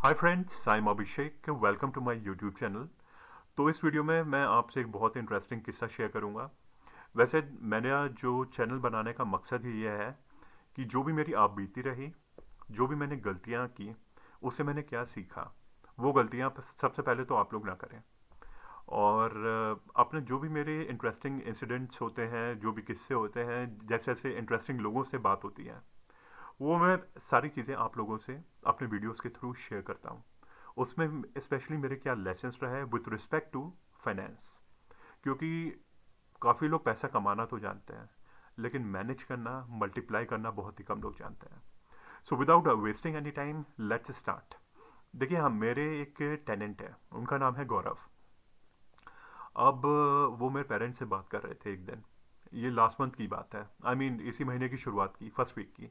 Hi friends, I am Abhishek. Welcome to my YouTube channel. तो इस video में मैं आपसे एक बहुत इंटरेस्टिंग किस्सा शेयर करूंगा। वैसे मैंने जो चैनल बनाने का मकसद ही यह है कि जो भी मेरी आप बीती रही, जो भी मैंने गलतियां की, उससे मैंने क्या सीखा, वो गलतियां सबसे पहले तो आप लोग ना करें। और अपने जो भी मेरे इंटरेस्टिंग इंसिडेंट्स होते हैं, जो भी किस्से होते हैं, जैसे जैसे इंटरेस्टिंग लोगों से बात होती है, वो मैं सारी चीज़ें आप लोगों से अपने वीडियोस के थ्रू शेयर करता हूँ। उसमें स्पेशली मेरे क्या लेसन्स रहे हैं विथ रिस्पेक्ट टू फाइनेंस। क्योंकि काफ़ी लोग पैसा कमाना तो जानते हैं, लेकिन मैनेज करना, मल्टीप्लाई करना बहुत ही कम लोग जानते हैं। So without wasting any time, let's start. देखिए, हाँ, मेरे एक टेनेंट है, उनका नाम है गौरव। अब वो मेरे पेरेंट्स से बात कर रहे थे एक दिन। ये लास्ट मंथ की बात है, आई मीन इसी महीने की शुरुआत की, फर्स्ट वीक की।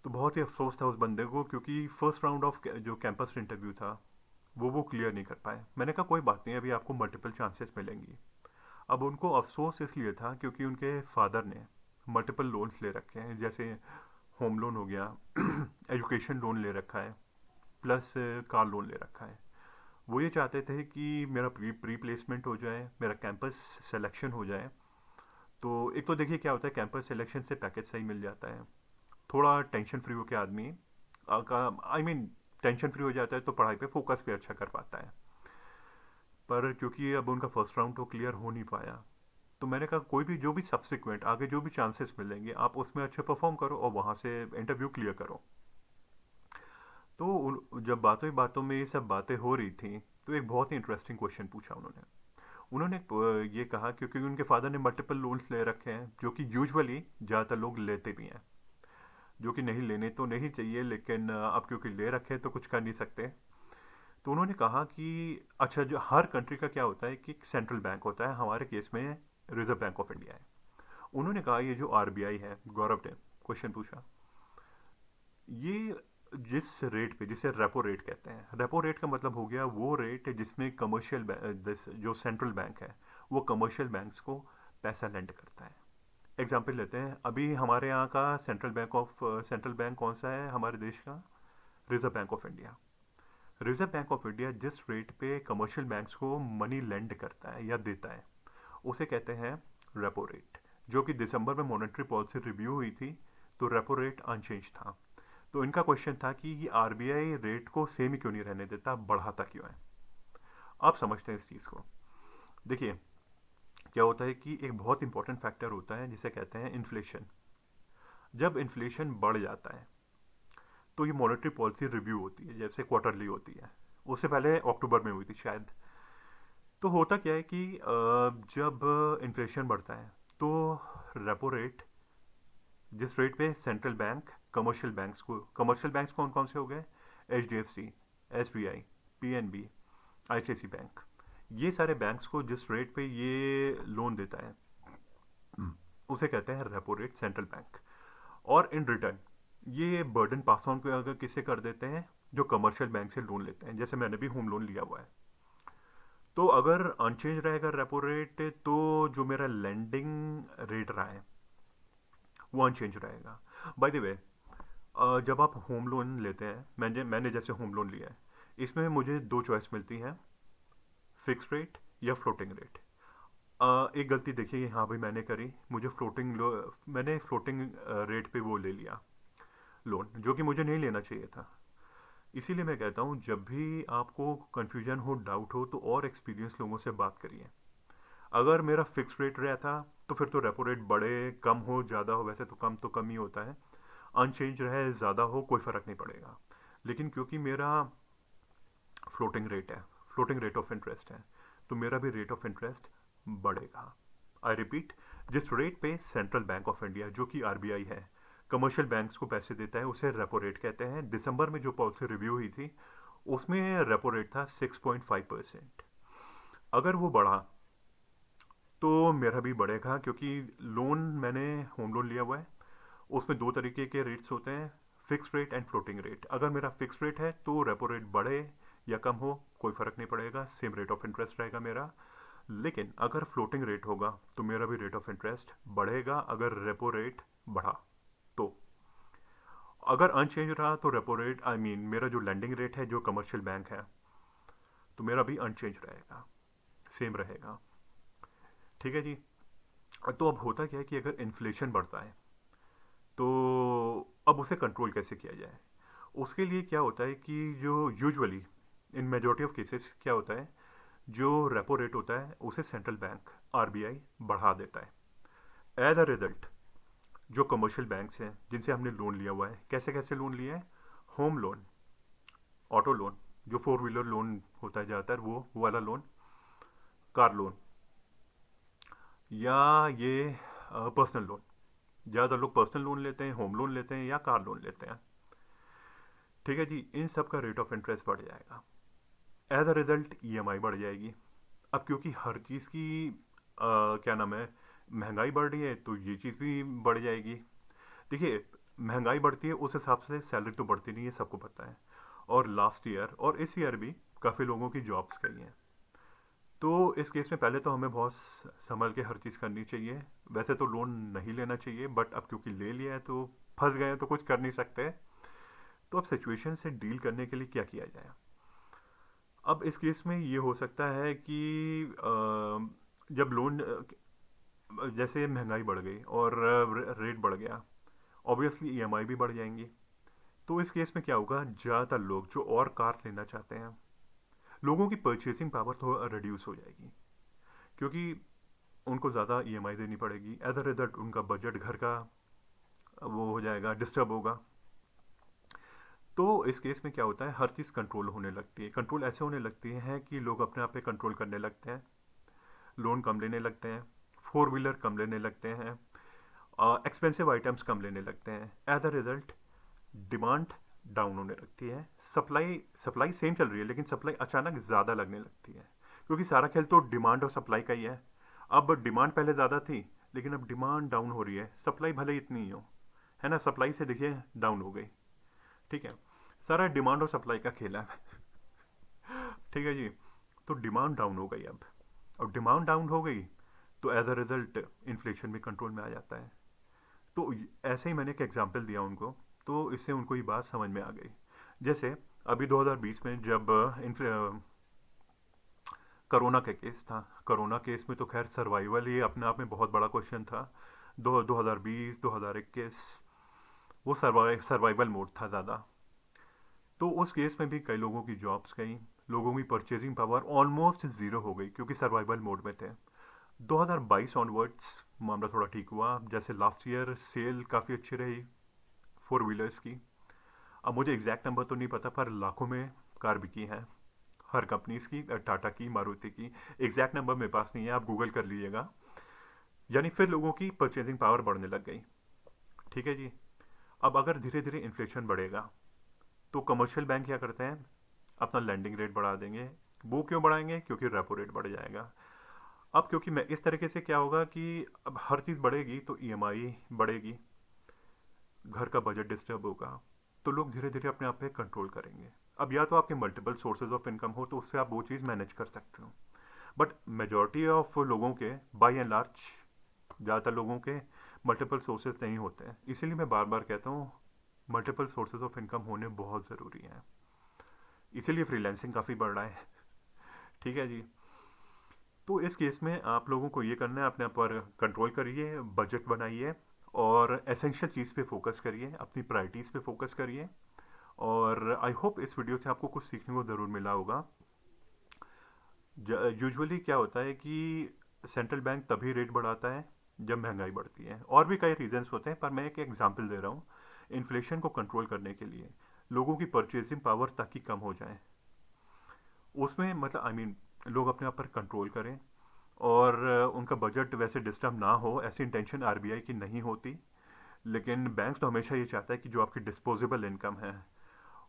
तो बहुत ही अफसोस था उस बंदे को, क्योंकि फर्स्ट राउंड ऑफ जो कैंपस इंटरव्यू था वो क्लियर नहीं कर पाए। मैंने कहा कोई बात नहीं, अभी आपको मल्टीपल चांसेस मिलेंगी। अब उनको अफसोस इसलिए था क्योंकि उनके फादर ने मल्टीपल लोन्स ले रखे हैं, जैसे होम लोन हो गया, एजुकेशन लोन ले रखा है, प्लस कार लोन ले रखा है। वो ये चाहते थे कि मेरा प्री प्लेसमेंट हो जाए, मेरा कैंपस सिलेक्शन हो जाए। तो एक तो देखिए क्या होता है, कैंपस सिलेक्शन से पैकेज सही मिल जाता है, थोड़ा टेंशन फ्री होकर आदमी का, आई मीन टेंशन फ्री हो जाता है, तो पढ़ाई पे फोकस भी अच्छा कर पाता है। पर क्योंकि अब उनका फर्स्ट राउंड तो क्लियर हो नहीं पाया, तो मैंने कहा कोई भी जो भी सब्सिक्वेंट आगे जो भी चांसेस मिलेंगे, आप उसमें अच्छे परफॉर्म करो और वहाँ से इंटरव्यू क्लियर करो। तो जब बातों ही बातों में ये सब बातें हो रही थी, तो एक बहुत ही इंटरेस्टिंग क्वेश्चन पूछा उन्होंने। उन्होंने ये कहा, क्योंकि उनके फादर ने मल्टीपल लोन्स ले रखे हैं, जो कि यूजुअली ज़्यादातर लोग लेते भी हैं, जो कि नहीं लेने तो नहीं चाहिए, लेकिन अब क्योंकि ले रखे हैं तो कुछ कर नहीं सकते। तो उन्होंने कहा कि अच्छा, जो हर कंट्री का क्या होता है कि सेंट्रल बैंक होता है, हमारे केस में रिजर्व बैंक ऑफ इंडिया है। उन्होंने कहा ये जो आरबीआई है, गौरव ने क्वेश्चन पूछा, ये जिस रेट पे, जिसे रेपो रेट कहते हैं, रेपो रेट का मतलब हो गया वो रेट जिसमें कमर्शियल जो सेंट्रल बैंक है, वो कमर्शियल बैंक्स को पैसा लेंड करता है। एग्जाम्पल लेते हैं, अभी हमारे यहाँ का सेंट्रल बैंक कौन सा है हमारे देश का? Reserve bank of India. Reserve bank of India जिस रेट पे कमर्शियल बैंक्स को मनी लेंड करता है या देता है, उसे कहते हैं रेपो रेट। जो कि दिसंबर में मॉनेटरी पॉलिसी रिव्यू हुई थी, तो रेपो रेट अनचेंज था। तो इनका क्वेश्चन था कि ये आरबीआई रेट को सेम ही क्यों नहीं रहने देता, बढ़ाता क्यों है? आप समझते हैं इस चीज़ को? देखिए, क्या होता है कि एक बहुत इंपॉर्टेंट फैक्टर होता है जिसे कहते हैं इन्फ्लेशन। जब इन्फ्लेशन बढ़ जाता है, तो ये मॉनेटरी पॉलिसी रिव्यू होती है, जैसे क्वार्टरली होती है। उससे पहले अक्टूबर में हुई थी शायद। तो होता क्या है कि जब इन्फ्लेशन बढ़ता है, तो रेपो रेट, जिस रेट पे सेंट्रल बैंक कमर्शियल बैंक्स कौन कौन से हो गए? H D F C, S B I, P N B, I C C bank, ये सारे बैंक्स को जिस रेट पे ये लोन देता है, उसे कहते हैं रेपो रेट सेंट्रल बैंक। और इन रिटर्न ये बर्डन पास ऑन को अगर किसे कर देते हैं, जो कमर्शियल बैंक से लोन लेते हैं, जैसे मैंने भी होम लोन लिया हुआ है। तो अगर अनचेंज रहेगा रेपो रेट, तो जो मेरा लेंडिंग रेट रहा है वो अनचेंज रहेगा। बाय द वे, जब आप होम लोन लेते हैं, मैंने जैसे होम लोन लिया है, इसमें मुझे दो चॉइस मिलती हैं, फिक्स रेट या फ्लोटिंग रेट। एक गलती देखिए यहाँ भी मैंने करी, मैंने फ्लोटिंग रेट पे वो ले लिया लोन, जो कि मुझे नहीं लेना चाहिए था। इसीलिए मैं कहता हूँ, जब भी आपको कन्फ्यूजन हो, डाउट हो, तो और एक्सपीरियंस लोगों से बात करिए। अगर मेरा फिक्स रेट रहा था, तो फिर तो रेपो रेट बढ़े कम हो ज़्यादा हो, वैसे तो कम ही होता है, अनचेंज रहे ज़्यादा हो, कोई फ़र्क नहीं पड़ेगा। लेकिन क्योंकि मेरा फ्लोटिंग रेट है, फ्लोटिंग रेट ऑफ इंटरेस्ट है, तो मेरा भी रेट ऑफ इंटरेस्ट बढ़ेगा। आई रिपीट, जिस रेट पे सेंट्रल बैंक ऑफ इंडिया, जो कि आरबीआई है, कमर्शियल बैंक्स को पैसे देता है, उसे रेपो रेट कहते हैं। दिसंबर में जो पॉलिसी रिव्यू हुई थी, उसमें रेपो रेट था 6.5%। अगर वो बढ़ा, तो मेरा भी बढ़ेगा, क्योंकि लोन मैंने होम लोन लिया हुआ है, उसमें दो तरीके के रेट्स होते हैं, fix rate and floating rate. अगर मेरा फिक्स रेट है, तो रेपो रेट बढ़े या कम हो, कोई फ़र्क नहीं पड़ेगा, सेम रेट ऑफ इंटरेस्ट रहेगा मेरा। लेकिन अगर फ्लोटिंग रेट होगा, तो मेरा भी रेट ऑफ इंटरेस्ट बढ़ेगा, अगर रेपो रेट बढ़ा तो। अगर अनचेंज रहा तो रेपो रेट मेरा जो लैंडिंग रेट है जो कमर्शियल बैंक है, तो मेरा भी अनचेंज रहेगा, सेम रहेगा। ठीक है जी। तो अब होता क्या है कि अगर इन्फ्लेशन बढ़ता है तो अब उसे कंट्रोल कैसे किया जाए? उसके लिए क्या होता है कि जो usually in majority of cases क्या होता है, जो रेपो रेट होता है उसे सेंट्रल बैंक आरबीआई बढ़ा देता है। एज अ रिजल्ट जो कमर्शियल बैंक्स हैं जिनसे हमने लोन लिया हुआ है, कैसे कैसे लोन लिया है? होम लोन, ऑटो लोन, जो फोर व्हीलर लोन होता है ज़्यादातर वो वाला लोन, कार लोन, या ये पर्सनल लोन। ज़्यादातर लोग पर्सनल लोन लेते हैं, होम लोन लेते हैं या कार लोन लेते हैं। ठीक है जी। इन सब का रेट ऑफ इंटरेस्ट बढ़ जाएगा। एज अ रिजल्ट ईएमआई बढ़ जाएगी। अब क्योंकि हर चीज़ की क्या नाम है, महंगाई बढ़ रही है तो ये चीज़ भी बढ़ जाएगी। देखिए, महंगाई बढ़ती है उस हिसाब से सैलरी तो बढ़ती नहीं है, सबको पता है। और लास्ट ईयर और इस ईयर भी काफ़ी लोगों की जॉब्स गई हैं। तो इस केस में पहले तो हमें बहुत संभल के हर चीज़ करनी चाहिए। वैसे तो लोन नहीं लेना चाहिए, बट अब क्योंकि ले लिया है तो फंस गए हैं तो कुछ कर नहीं सकते। तो अब सिचुएशन से डील करने के लिए क्या किया जाए? अब इस केस में ये हो सकता है कि जब लोन जैसे महंगाई बढ़ गई और रेट बढ़ गया, ऑब्वियसली ईएमआई भी बढ़ जाएंगी। तो इस केस में क्या होगा, ज़्यादातर लोग जो और कार लेना चाहते हैं, लोगों की परचेसिंग पावर थोड़ा रिड्यूस हो जाएगी, क्योंकि उनको ज़्यादा ईएमआई देनी पड़ेगी। एज अ रिजल्ट उनका बजट घर का वो हो जाएगा, डिस्टर्ब होगा। तो इस केस में क्या होता है, हर चीज़ कंट्रोल होने लगती है। कंट्रोल ऐसे होने लगती है कि लोग अपने आप पे कंट्रोल करने लगते हैं, लोन कम लेने लगते हैं, फोर व्हीलर कम लेने लगते हैं, एक्सपेंसिव आइटम्स कम लेने लगते हैं। As a result demand down होने लगती है। सप्लाई सप्लाई सेम चल रही है लेकिन सप्लाई अचानक ज़्यादा लगने लगती है, क्योंकि सारा खेल तो डिमांड और सप्लाई का ही है। अब डिमांड पहले ज़्यादा थी लेकिन अब डिमांड डाउन हो रही है, सप्लाई भले ही इतनी ही हो, है ना, सप्लाई से देखिए डाउन हो गई। ठीक है। सारा डिमांड और सप्लाई का खेल है। ठीक है जी। तो डिमांड डाउन हो गई अब डिमांड डाउन हो गई तो एज अ रिजल्ट इन्फ्लेशन भी कंट्रोल में आ जाता है। तो ऐसे ही मैंने एक एग्जांपल दिया उनको, तो इससे उनको ये बात समझ में आ गई। जैसे अभी 2020 में जब कोरोना का केस था, कोरोना केस में तो खैर सर्वाइवल ये अपने आप में बहुत बड़ा क्वेश्चन था। 2020 2021 वो सर्वाइवल मोड था ज़्यादा। तो उस केस में भी कई लोगों की जॉब्स गई, लोगों की परचेजिंग पावर ऑलमोस्ट ज़ीरो हो गई क्योंकि सर्वाइवल मोड में थे। 2022 ऑनवर्ड्स मामला थोड़ा ठीक हुआ, जैसे लास्ट ईयर सेल काफ़ी अच्छी रही फोर व्हीलर्स की। अब मुझे एग्जैक्ट नंबर तो नहीं पता पर लाखों में कार बिकी हैं हर कंपनीज की, टाटा की, मारुति की। एग्जैक्ट नंबर मेरे पास नहीं है, आप गूगल कर लीजिएगा। यानी फिर लोगों की परचेजिंग पावर बढ़ने लग गई। ठीक है जी। अब अगर धीरे धीरे इन्फ्लेशन बढ़ेगा तो कमर्शियल बैंक क्या करते हैं, अपना लैंडिंग रेट बढ़ा देंगे। वो क्यों बढ़ाएंगे? क्योंकि रेपो रेट बढ़ जाएगा। अब क्योंकि मैं इस तरीके से क्या होगा कि अब हर चीज़ बढ़ेगी तो ईएमआई बढ़ेगी, घर का बजट डिस्टर्ब होगा, तो लोग धीरे धीरे अपने आप पे कंट्रोल करेंगे। अब या तो आपके मल्टीपल सोर्सेज ऑफ इनकम हो तो उससे आप वो चीज़ मैनेज कर सकते हो, बट मेजॉरिटी ऑफ लोगों के, बाई एंड लार्ज ज़्यादातर लोगों के मल्टीपल सोर्सेज नहीं होते हैं। इसीलिए मैं बार बार कहता हूँ मल्टीपल सोर्सेज ऑफ इनकम होने बहुत ज़रूरी हैं। इसीलिए फ्रीलांसिंग काफ़ी बढ़ रहा है। ठीक है जी। तो इस केस में आप लोगों को ये करना है, अपने आप पर कंट्रोल करिए, बजट बनाइए और एसेंशियल चीज़ पे फोकस करिए, अपनी प्रायोरिटीज़ पे फोकस करिए। और आई होप इस वीडियो से आपको कुछ सीखने को ज़रूर मिला होगा। यूजुअली क्या होता है कि सेंट्रल बैंक तभी रेट बढ़ाता है जब महंगाई बढ़ती है, और भी कई रीजंस होते हैं पर मैं एक एग्जांपल दे रहा हूँ। इन्फ्लेशन को कंट्रोल करने के लिए लोगों की परचेजिंग पावर ताकि कम हो जाए, उसमें मतलब लोग अपने आप पर कंट्रोल करें और उनका बजट वैसे डिस्टर्ब ना हो, ऐसी इंटेंशन आरबीआई की नहीं होती। लेकिन बैंक्स तो हमेशा ये चाहता है कि जो आपकी डिस्पोजेबल इनकम है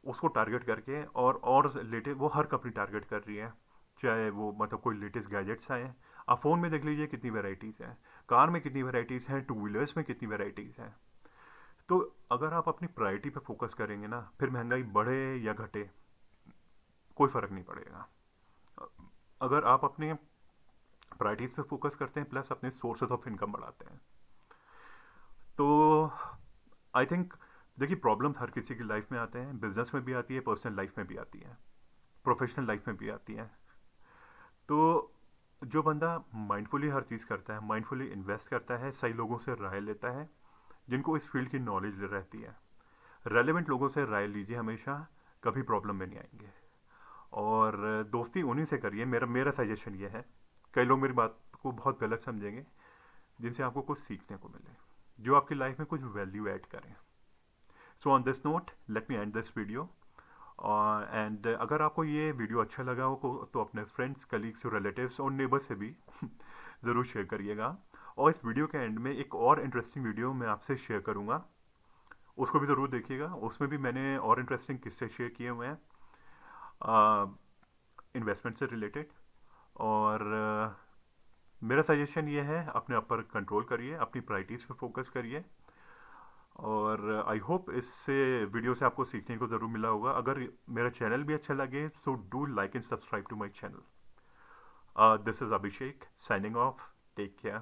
उसको टारगेट करके और लेटेस्ट, वो हर कंपनी टारगेट कर रही है, चाहे वो मतलब कोई लेटेस्ट गैजेट्स आए। आप फ़ोन में देख लीजिए कितनी वेराइटीज़ हैं, कार में कितनी वेराइटीज़ हैं, टू व्हीलर्स में कितनी वेराइटीज़ हैं। तो अगर आप अपनी प्रायोरिटी पे फोकस करेंगे ना, फिर महंगाई बढ़े या घटे कोई फ़र्क नहीं पड़ेगा। अगर आप अपने प्रायोरिटीज़ पे फोकस करते हैं प्लस अपने सोर्सेज ऑफ इनकम बढ़ाते हैं, तो आई थिंक देखिए, प्रॉब्लम हर किसी की लाइफ में आते हैं, बिजनेस में भी आती है, पर्सनल लाइफ में भी आती है, प्रोफेशनल लाइफ में भी आती है। तो जो बंदा माइंडफुली हर चीज़ करता है, माइंडफुली इन्वेस्ट करता है, सही लोगों से राय लेता है, जिनको इस फील्ड की नॉलेज रहती है, रेलेवेंट लोगों से राय लीजिए हमेशा, कभी प्रॉब्लम में नहीं आएंगे। और दोस्ती उन्हीं से करिए, मेरा मेरा सजेशन ये है। कई लोग मेरी बात को बहुत गलत समझेंगे, जिनसे आपको कुछ सीखने को मिले, जो आपकी लाइफ में कुछ वैल्यू ऐड करें। So on this note let me and this video. And अगर आपको ये वीडियो अच्छा लगा हो तो अपने फ्रेंड्स, कलीग्स, रिलेटिव्स और नेबर से भी ज़रूर शेयर करिएगा। और इस वीडियो के एंड में एक और इंटरेस्टिंग वीडियो मैं आपसे शेयर करूँगा, उसको भी ज़रूर देखिएगा। उसमें भी मैंने और इंटरेस्टिंग किस्से शेयर किए हुए हैं इन्वेस्टमेंट से रिलेटेड। और मेरा सजेशन ये है, अपने ऊपर कंट्रोल करिए, अपनी प्रायोरिटीज़ पे फोकस करिए। और आई होप इससे वीडियो से आपको सीखने को ज़रूर मिला होगा। अगर मेरा चैनल भी अच्छा लगे so do like and subscribe to my channel. This is Abhishek signing off. Take care.